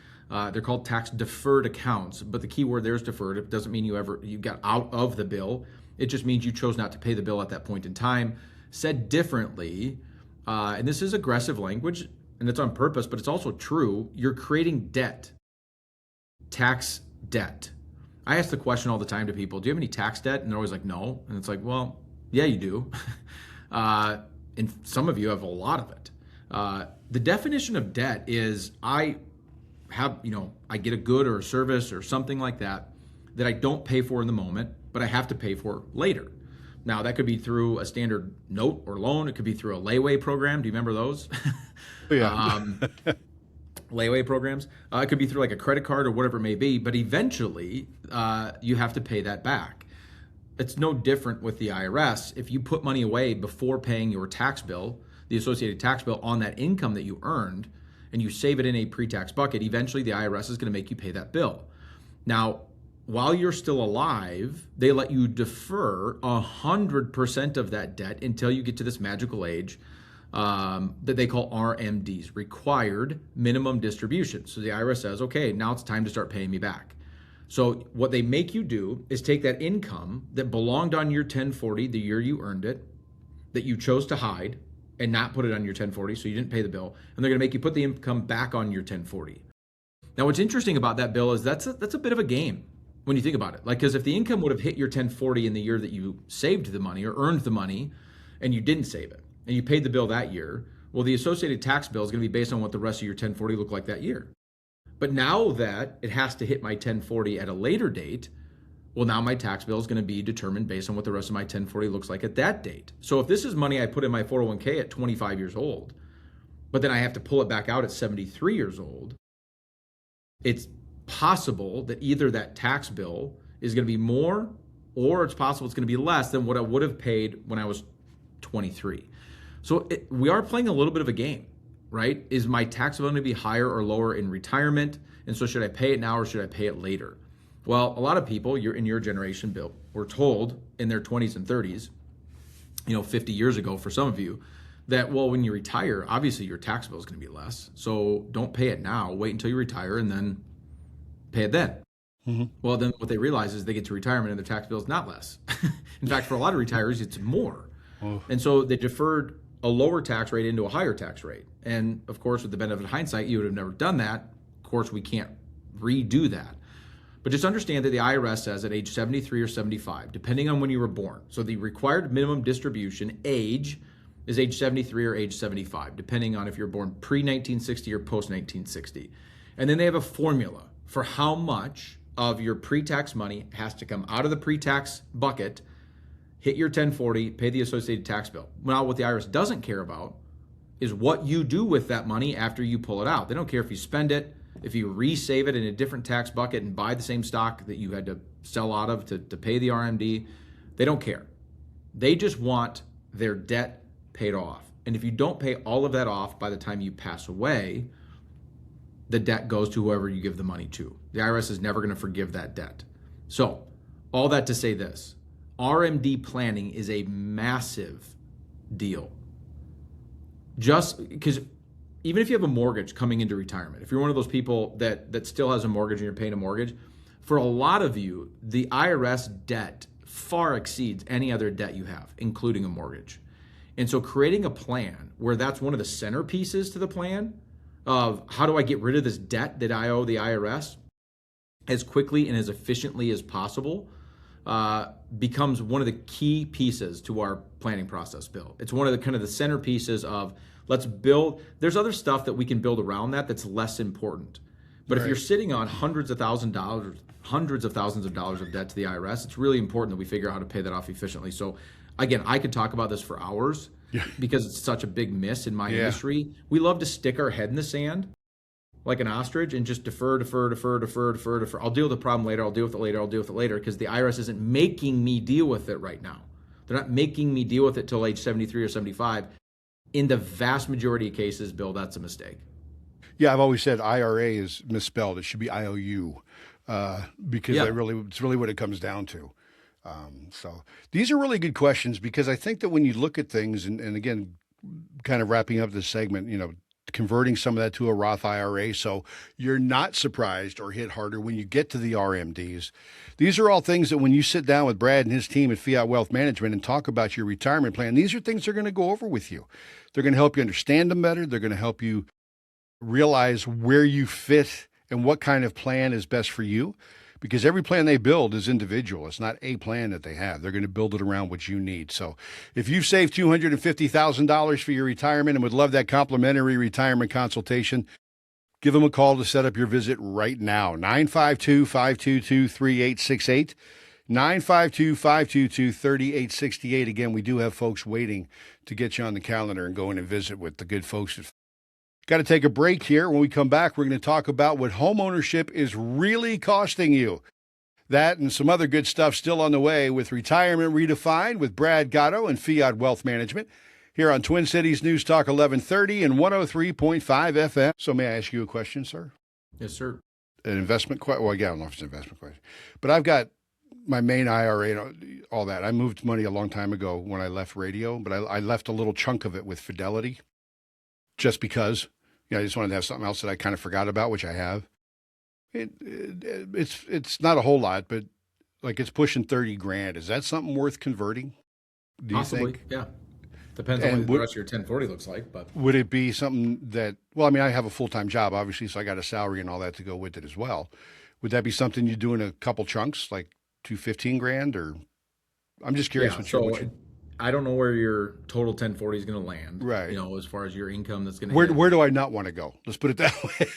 they're called tax deferred accounts, but the key word there is deferred. It doesn't mean you got out of the bill. It just means you chose not to pay the bill at that point in time. Said differently, and this is aggressive language, and it's on purpose, but it's also true, you're creating debt, tax debt. I ask the question all the time to people, do you have any tax debt? And they're always like, no. And it's like, well, yeah, you do. And some of you have a lot of it. The definition of debt is I get a good or a service or something like that I don't pay for in the moment, but I have to pay for later. Now, that could be through a standard note or loan. It could be through a layaway program. Do you remember those? Yeah. Layaway programs. It could be through like a credit card or whatever it may be, but eventually you have to pay that back. It's no different with the IRS. If you put money away before paying your tax bill, the associated tax bill on that income that you earned, and you save it in a pre-tax bucket, eventually the IRS is going to make you pay that bill. Now, while you're still alive, they let you defer 100% of that debt until you get to this magical age that they call RMDs, required minimum distribution. So the IRS says, okay, now it's time to start paying me back. So what they make you do is take that income that belonged on your 1040 the year you earned it, that you chose to hide and not put it on your 1040, so you didn't pay the bill, and they're going to make you put the income back on your 1040. Now, what's interesting about that bill is that's a bit of a game when you think about it. Like, because if the income would have hit your 1040 in the year that you saved the money or earned the money, and you didn't save it, and you paid the bill that year, well, the associated tax bill is going to be based on what the rest of your 1040 looked like that year. But now that it has to hit my 1040 at a later date, well, now my tax bill is going to be determined based on what the rest of my 1040 looks like at that date. So if this is money I put in my 401k at 25 years old, but then I have to pull it back out at 73 years old, it's possible that either that tax bill is going to be more, or it's possible it's going to be less than what I would have paid when I was 23. So we are playing a little bit of a game, right? Is my tax bill going to be higher or lower in retirement? And so should I pay it now or should I pay it later? Well, a lot of people in your generation, Bill, were told in their 20s and 30s, 50 years ago for some of you, that, well, when you retire, obviously your tax bill is going to be less. So don't pay it now. Wait until you retire and then pay it then. Mm-hmm. Well, then what they realize is they get to retirement and their tax bill is not less. In fact, for a lot of retirees, it's more. Oh. And so they deferred a lower tax rate into a higher tax rate. And of course, with the benefit of hindsight, you would have never done that. Of course, we can't redo that. But just understand that the IRS says at age 73 or 75, depending on when you were born. So the required minimum distribution age is age 73 or age 75, depending on if you're born pre-1960 or post-1960. And then they have a formula for how much of your pre-tax money has to come out of the pre-tax bucket, hit your 1040, pay the associated tax bill. Now, what the IRS doesn't care about is what you do with that money after you pull it out. They don't care if you spend it, if you resave it in a different tax bucket and buy the same stock that you had to sell out of to pay the RMD. They don't care. They just want their debt paid off. And if you don't pay all of that off by the time you pass away, the debt goes to whoever you give the money to. The IRS is never going to forgive that debt. So, all that to say this, RMD planning is a massive deal. Just because even if you have a mortgage coming into retirement, if you're one of those people that still has a mortgage and you're paying a mortgage, for a lot of you, the IRS debt far exceeds any other debt you have, including a mortgage. And so creating a plan where that's one of the centerpieces to the plan of how do I get rid of this debt that I owe the IRS as quickly and as efficiently as possible becomes one of the key pieces to our planning process, Bill. It's one of the kind of the centerpieces of let's build. There's other stuff that we can build around that's less important. But if you're sitting on hundreds of thousands of dollars of debt to the IRS, it's really important that we figure out how to pay that off efficiently. So again, I could talk about this for hours, Yeah. because it's such a big miss in my Yeah. industry. We love to stick our head in the sand like an ostrich and just defer, defer, defer, defer, defer, defer. I'll deal with the problem later. I'll deal with it later. I'll deal with it later because the IRS isn't making me deal with it right now. They're not making me deal with it till age 73 or 75. In the vast majority of cases, Bill, that's a mistake. Yeah, I've always said IRA is misspelled. It should be IOU because Yeah. it's really what it comes down to. So these are really good questions because I think that when you look at things, and again, kind of wrapping up this segment, converting some of that to a Roth IRA so you're not surprised or hit harder when you get to the RMDs. These are all things that when you sit down with Brad and his team at Fiat Wealth Management and talk about your retirement plan, these are things they're going to go over with you. They're going to help you understand them better. They're going to help you realize where you fit and what kind of plan is best for you, because every plan they build is individual. It's not a plan that they have. They're going to build it around what you need. So if you've saved $250,000 for your retirement and would love that complimentary retirement consultation, give them a call to set up your visit right now. 952-522-3868. 952-522-3868. Again, we do have folks waiting to get you on the calendar and go in and visit with the good folks at. Got to take a break here. When we come back, we're going to talk about what homeownership is really costing you. That and some other good stuff still on the way with Retirement Redefined with Brad Gotto and Fiat Wealth Management here on Twin Cities News Talk 1130 and 103.5 FM. So may I ask you a question, sir? Yes, sir. An investment question? Well, yeah, I don't know if it's an investment question. But I've got my main IRA and all that. I moved money a long time ago when I left radio, but I left a little chunk of it with Fidelity just because. I just wanted to have something else that I kind of forgot about, which I have. It's not a whole lot, but like it's pushing 30 grand. Is that something worth converting? Do Possibly, you think? yeah. Depends on what the rest of your 1040 looks like, but would it be something that? Well, I mean, I have a full-time job, obviously, so I got a salary and all that to go with it as well. Would that be something you do in a couple chunks, like 15 grand, or? I'm just curious. Yeah, I don't know where your total 1040 is going to land. Right. As far as your income that's going to Where do I not want to go? Let's put it that way.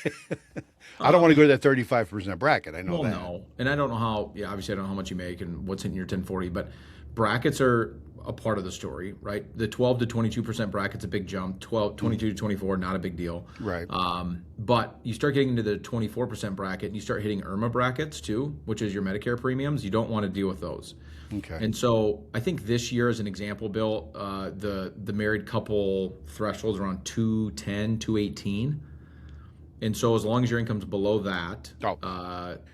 I don't want to go to that 35% bracket. I know that. No. And I don't know obviously I don't know how much you make and what's in your 1040, but brackets are a part of the story, right? The 12 to 22% bracket's a big jump. 22 to 24, not a big deal. Right. But you start getting into the 24% bracket and you start hitting IRMA brackets too, which is your Medicare premiums. You don't want to deal with those. Okay. And so I think this year, as an example, Bill, the married couple thresholds around 210, 218. And so as long as your income's below that,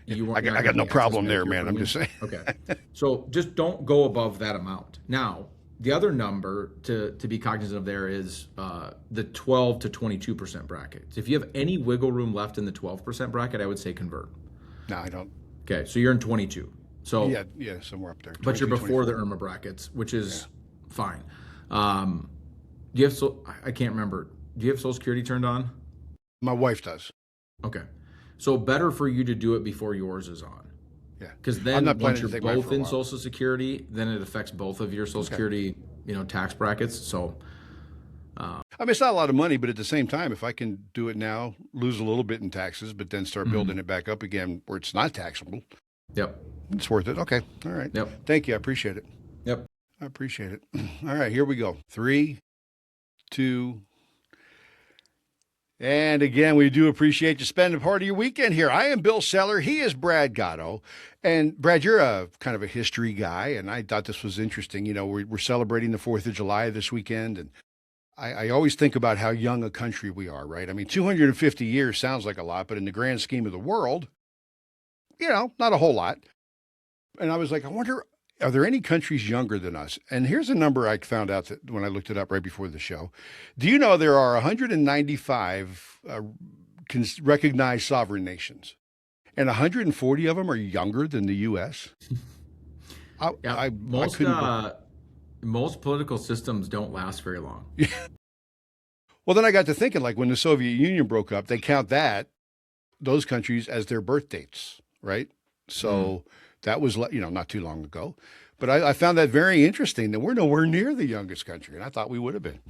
you I got no problem there, man. I'm just saying. Okay. So just don't go above that amount. Now, the other number to be cognizant of there is the 12 to 22% bracket. So if you have any wiggle room left in the 12% bracket, I would say convert. No, I don't. Okay. So you're in 22. So yeah, somewhere up there. But you're before 24. The IRMA brackets, which is fine. Do you have I can't remember. Do you have Social Security turned on? My wife does. Okay, so better for you to do it before yours is on. Yeah, because then once you're both in Social Security, then it affects both of your Social Security, tax brackets. So. I mean, it's not a lot of money, but at the same time, if I can do it now, lose a little bit in taxes, but then start building it back up again where it's not taxable. Yep. It's worth it. Okay. All right. Yep. Thank you. I appreciate it. Yep. I appreciate it. All right. Here we go. 3, 2. And again, we do appreciate you spending part of your weekend here. I am Bill Seller. He is Brad Gotto. And Brad, you're a kind of a history guy, and I thought this was interesting. We're celebrating the 4th of July this weekend, and I always think about how young a country we are, right? I mean, 250 years sounds like a lot, but in the grand scheme of the world, not a whole lot. And I was like, I wonder, are there any countries younger than us? And here's a number I found out that when I looked it up right before the show. Do you know there are 195 recognized sovereign nations, and 140 of them are younger than the U.S.? Most political systems don't last very long. Well, then I got to thinking, like when the Soviet Union broke up, they count those countries as their birth dates, right? So that was, not too long ago. But I found that very interesting that we're nowhere near the youngest country, and I thought we would have been.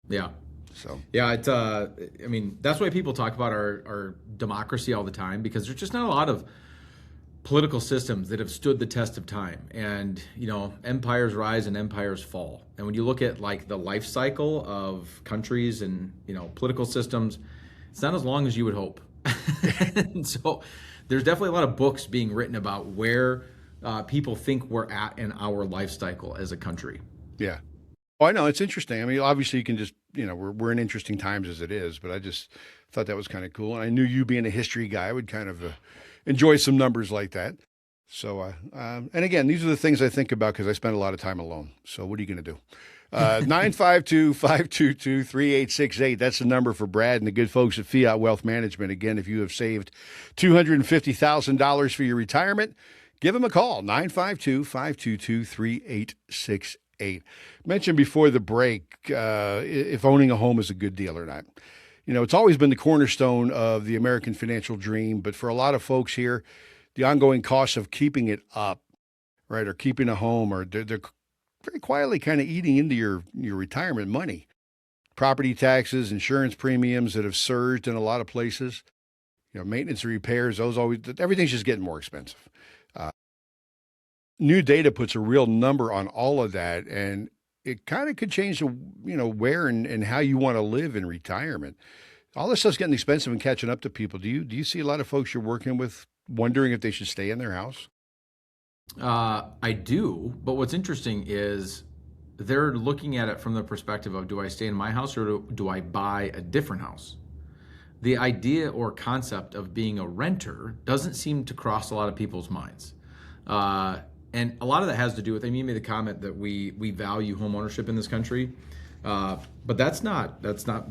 Yeah. So yeah, that's why people talk about our democracy all the time, because there's just not a lot of political systems that have stood the test of time, and empires rise and empires fall. And when you look at like the life cycle of countries and political systems, it's not as long as you would hope. And so there's definitely a lot of books being written about where people think we're at in our life cycle as a country. Yeah. Oh, I know. It's interesting. I mean, obviously you can just, we're in interesting times as it is, but I just thought that was kind of cool. And I knew you being a history guy would kind of enjoy some numbers like that. So, and again, these are the things I think about because I spend a lot of time alone. So what are you going to do? 952-522-3868. That's the number for Brad and the good folks at Fiat Wealth Management. Again, if you have saved $250,000 for your retirement, give them a call, 952-522-3868. Mentioned before the break if owning a home is a good deal or not. It's always been the cornerstone of the American financial dream, but for a lot of folks here, the ongoing costs of keeping it up, right, or keeping a home, or they're very quietly kind of eating into your retirement money. Property taxes, insurance premiums that have surged in a lot of places, maintenance and repairs, everything's just getting more expensive. New data puts a real number on all of that, and it kind of could change where and how you want to live in retirement. All this stuff's getting expensive and catching up to people. Do you see a lot of folks you're working with wondering if they should stay in their house? I do, but what's interesting is they're looking at it from the perspective of, do I stay in my house or do I buy a different house? The idea or concept of being a renter doesn't seem to cross a lot of people's minds. And a lot of that has to do with, you made the comment that we value home ownership in this country, but that's not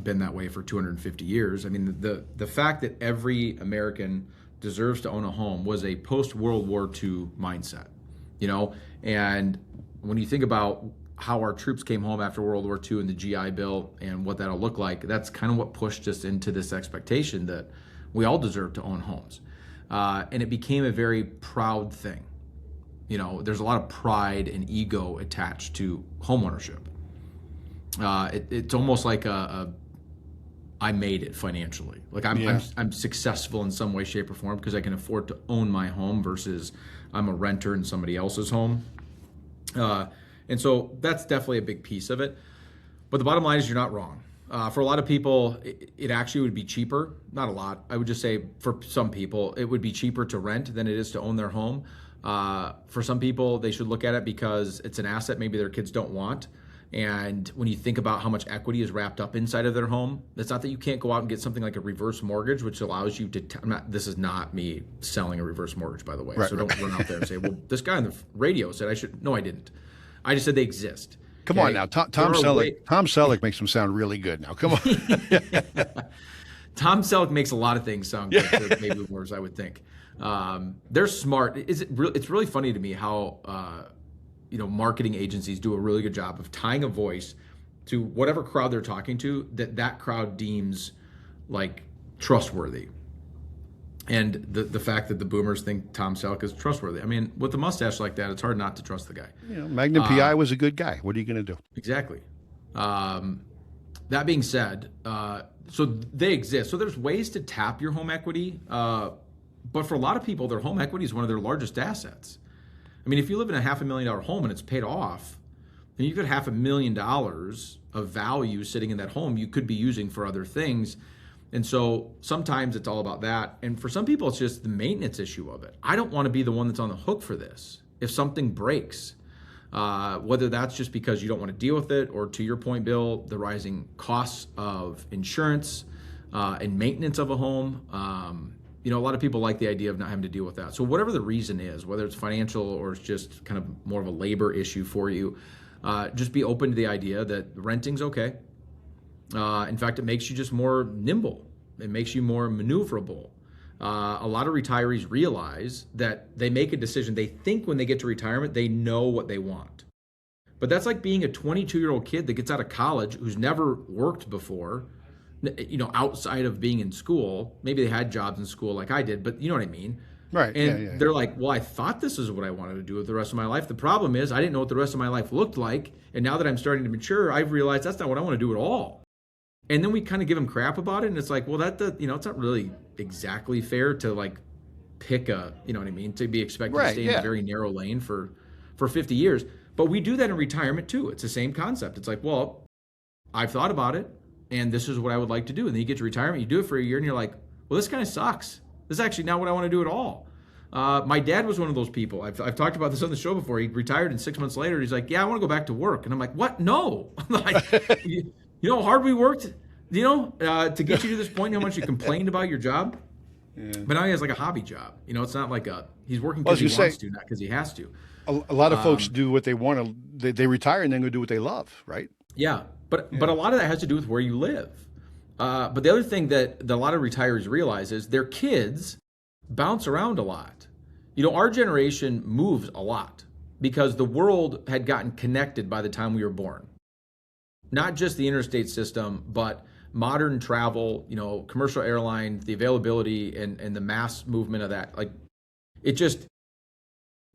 been that way for 250 years. I mean, the fact that every American deserves to own a home was a post-World War II mindset, and when you think about how our troops came home after World War II and the GI Bill and what that'll look like, that's kind of what pushed us into this expectation that we all deserve to own homes. And it became a very proud thing. There's a lot of pride and ego attached to homeownership. It's almost like I made it financially. Like I'm successful in some way, shape, or form because I can afford to own my home versus I'm a renter in somebody else's home. And so that's definitely a big piece of it. But the bottom line is you're not wrong. For a lot of people, it actually would be cheaper. Not a lot. I would just say for some people, it would be cheaper to rent than it is to own their home. For some people, they should look at it because it's an asset maybe their kids don't want. And when you think about how much equity is wrapped up inside of their home, it's not that you can't go out and get something like a reverse mortgage, which allows you to, this is not me selling a reverse mortgage, by the way. Right, so don't run out there and say, well, this guy on the radio said I should. No, I didn't. I just said they exist. Come on now. Tom Selleck makes them sound really good now. Come on. Tom Selleck makes a lot of things sound good to baby boomers, I would think. They're smart. It's really funny to me how marketing agencies do a really good job of tying a voice to whatever crowd they're talking to that crowd deems like trustworthy. And the fact that the boomers think Tom Selleck is trustworthy. I mean, with a mustache like that, it's hard not to trust the guy. Magnum PI was a good guy. What are you going to do? Exactly. That being said, so they exist. So there's ways to tap your home equity. But for a lot of people, their home equity is one of their largest assets. I mean, if you live in a $500,000 home and it's paid off, then you've got $500,000 of value sitting in that home you could be using for other things. And so sometimes it's all about that. And for some people, it's just the maintenance issue of it. I don't want to be the one that's on the hook for this. If something breaks, whether that's just because you don't want to deal with it, or to your point, Bill, the rising costs of insurance and maintenance of a home. A lot of people like the idea of not having to deal with that. So whatever the reason is, whether it's financial or it's just kind of more of a labor issue for you, just be open to the idea that renting's okay. In fact, it makes you just more nimble. It makes you more maneuverable. A lot of retirees realize that they make a decision. They think when they get to retirement, they know what they want. But that's like being a 22-year-old kid that gets out of college who's never worked before, outside of being in school. Maybe they had jobs in school like I did, but you know what I mean? Right. And they're like, well, I thought this is what I wanted to do with the rest of my life. The problem is I didn't know what the rest of my life looked like. And now that I'm starting to mature, I've realized that's not what I want to do at all. And then we kind of give them crap about it. And it's like, well, it's not really exactly fair to like pick you know what I mean, to be expected to Right. stay in a Yeah. very narrow lane for 50 years. But we do that in retirement too. It's the same concept. It's like, well, I've thought about it and this is what I would like to do. And then you get to retirement, you do it for a year and you're like, well, this kind of sucks. This is actually not what I want to do at all. My dad was one of those people. I've talked about this on the show before. He retired, and 6 months later, he's like, yeah, I want to go back to work. And I'm like, what? No. Like, you know how hard we worked, to get you to this point, how much you complained about your job. Yeah. But now he has like a hobby job. It's not like he's working Well, I was because he gonna wants say, to, not because he has to. a lot of folks do what they want to. They retire and then go do what they love, right? Yeah, but a lot of that has to do with where you live. But the other thing that a lot of retirees realize is their kids bounce around a lot. Our generation moves a lot because the world had gotten connected by the time we were born. Not just the interstate system, but modern travel, commercial airline, the availability and the mass movement of that. Like, it just,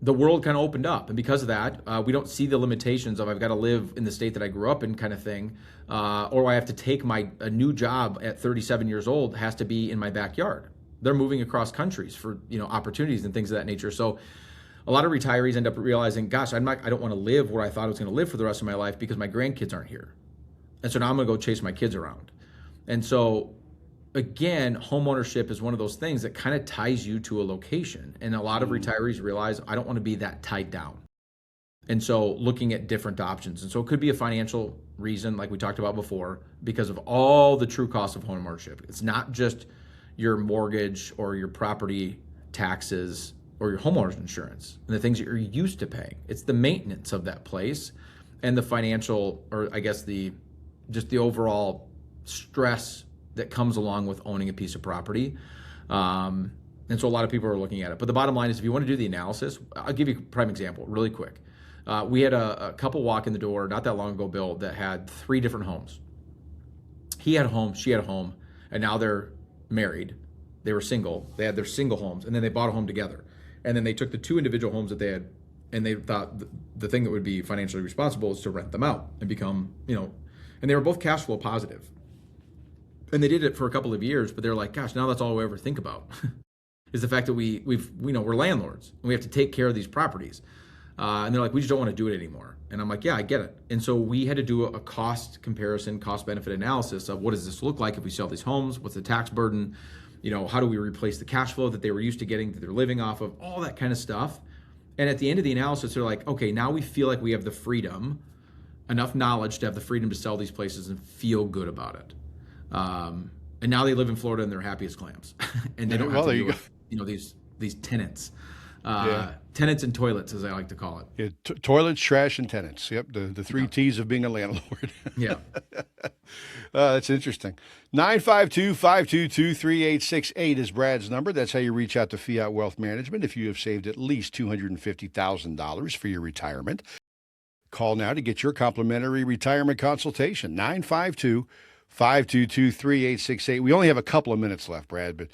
the world kind of opened up. And because of that, we don't see the limitations of I've got to live in the state that I grew up in kind of thing, or I have to take a new job at 37 years old has to be in my backyard. They're moving across countries for opportunities and things of that nature. So a lot of retirees end up realizing, gosh, I don't want to live where I thought I was going to live for the rest of my life because my grandkids aren't here. And so now I'm going to go chase my kids around. And so again, homeownership is one of those things that kind of ties you to a location. And a lot of retirees realize I don't want to be that tied down. And so looking at different options. And so it could be a financial reason, like we talked about before, because of all the true costs of homeownership. It's not just your mortgage or your property taxes or your homeowner's insurance and the things that you're used to paying. It's the maintenance of that place and the financial, or I guess just the overall stress that comes along with owning a piece of property. And so a lot of people are looking at it. But the bottom line is, if you want to do the analysis, I'll give you a prime example really quick. We had a couple walk in the door not that long ago, Bill, that had 3 different homes. He had a home, she had a home, and now they're married. They were single. They had their single homes, and then they bought a home together. And then they took the 2 individual homes that they had, and they thought the thing that would be financially responsible is to rent them out and become, and they were both cash flow positive. And they did it for a couple of years, but they're like, gosh, now that's all we ever think about is the fact that we're landlords and we have to take care of these properties. And they're like, we just don't want to do it anymore. And I'm like, yeah, I get it. And so we had to do a cost comparison, cost benefit analysis of what does this look like if we sell these homes? What's the tax burden? How do we replace the cash flow that they were used to getting, that they're living off of, all that kind of stuff. And at the end of the analysis, they're like, okay, now we feel like we have the freedom, enough knowledge to have the freedom to sell these places and feel good about it. And now they live in Florida and they're happy as clams. And they don't have to deal with, these tenants. Tenants and toilets, as I like to call it. Yeah, toilets, trash, and tenants. Yep, the 3 T's of being a landlord. Yeah. That's interesting. 952-522-3868 is Brad's number. That's how you reach out to Fiat Wealth Management if you have saved at least $250,000 for your retirement. Call now to get your complimentary retirement consultation. 952-522-3868. We only have a couple of minutes left, Brad, but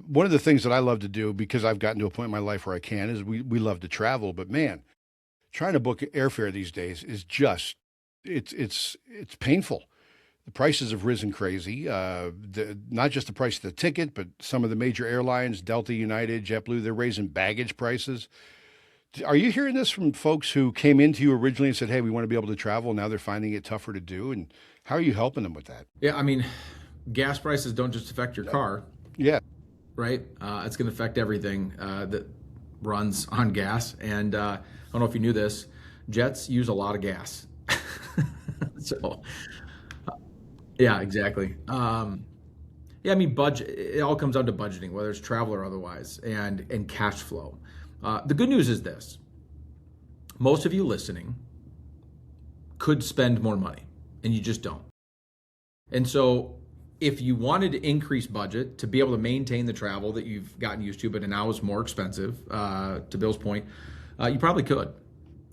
one of the things that I love to do, because I've gotten to a point in my life where I can, is we love to travel. But man, trying to book airfare these days is just it's painful. The prices have risen crazy. Not just the price of the ticket, but some of the major airlines, Delta, United, JetBlue, they're raising baggage prices. Are you hearing this from folks who came into you originally and said, hey, we want to be able to travel? Now they're finding it tougher to do. And how are you helping them with that? Yeah, I mean, gas prices don't just affect your car. Yeah. Right? It's going to affect everything that runs on gas. And I don't know if you knew this, jets use a lot of gas. So, yeah, exactly. Yeah, I mean, budget. It all comes down to budgeting, whether it's travel or otherwise, and cash flow. The good news is this. Most of you listening could spend more money, and you just don't. And so if you wanted to increase budget to be able to maintain the travel that you've gotten used to, but now is more expensive, to Bill's point, you probably could.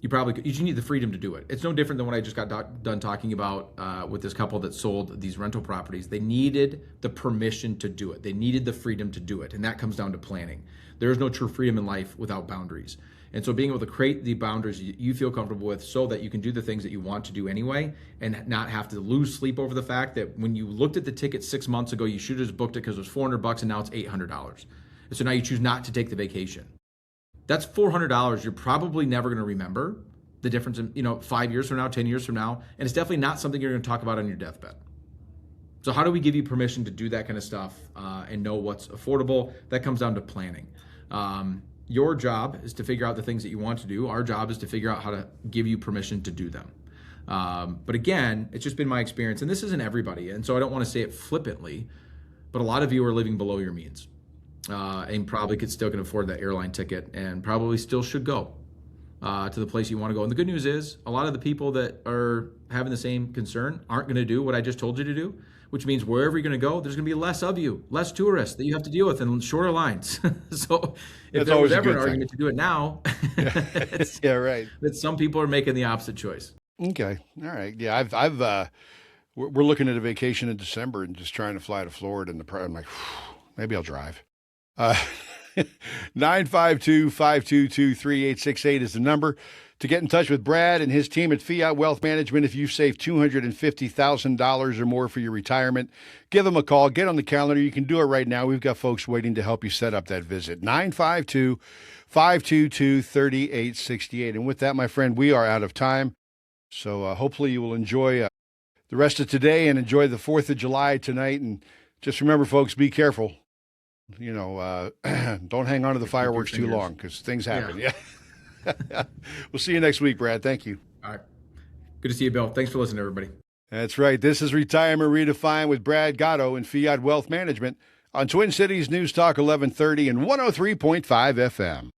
You just need the freedom to do it. It's no different than what I just got done talking about with this couple that sold these rental properties. They needed the permission to do it. They needed the freedom to do it. And that comes down to planning. There is no true freedom in life without boundaries. And so being able to create the boundaries you feel comfortable with so that you can do the things that you want to do anyway and not have to lose sleep over the fact that when you looked at the ticket 6 months ago, you should have just booked it because it was $400 and now it's $800. And so now you choose not to take the vacation. That's $400 you're probably never going to remember the difference in, 5 years from now, 10 years from now. And it's definitely not something you're going to talk about on your deathbed. So how do we give you permission to do that kind of stuff and know what's affordable? That comes down to planning. Your job is to figure out the things that you want to do. Our job is to figure out how to give you permission to do them. But again, it's just been my experience, and this isn't everybody. And so I don't want to say it flippantly, but a lot of you are living below your means and probably still can afford that airline ticket and probably still should go to the place you want to go. And the good news is a lot of the people that are having the same concern aren't going to do what I just told you to do, which means wherever you're going to go, there's going to be less of you, less tourists that you have to deal with and shorter lines. So if there was ever an argument to do it now, Yeah, right. that some people are making the opposite choice. Okay. All right. Yeah, we're looking at a vacation in December and just trying to fly to Florida, and I'm like, maybe I'll drive. 952-522-3868 is the number to get in touch with Brad and his team at Fiat Wealth Management. If you've saved $250,000 or more for your retirement, give them a call. Get on the calendar. You can do it right now. We've got folks waiting to help you set up that visit. 952-522-3868. And with that, my friend, we are out of time. So hopefully you will enjoy the rest of today and enjoy the 4th of July tonight. And just remember, folks, be careful. Don't hang on to the fireworks too long because things happen. Yeah. We'll see you next week, Brad. Thank you. All right. Good to see you, Bill. Thanks for listening, everybody. That's right. This is Retirement Redefined with Brad Gotto and Fiat Wealth Management on Twin Cities News Talk 1130 and 103.5 FM.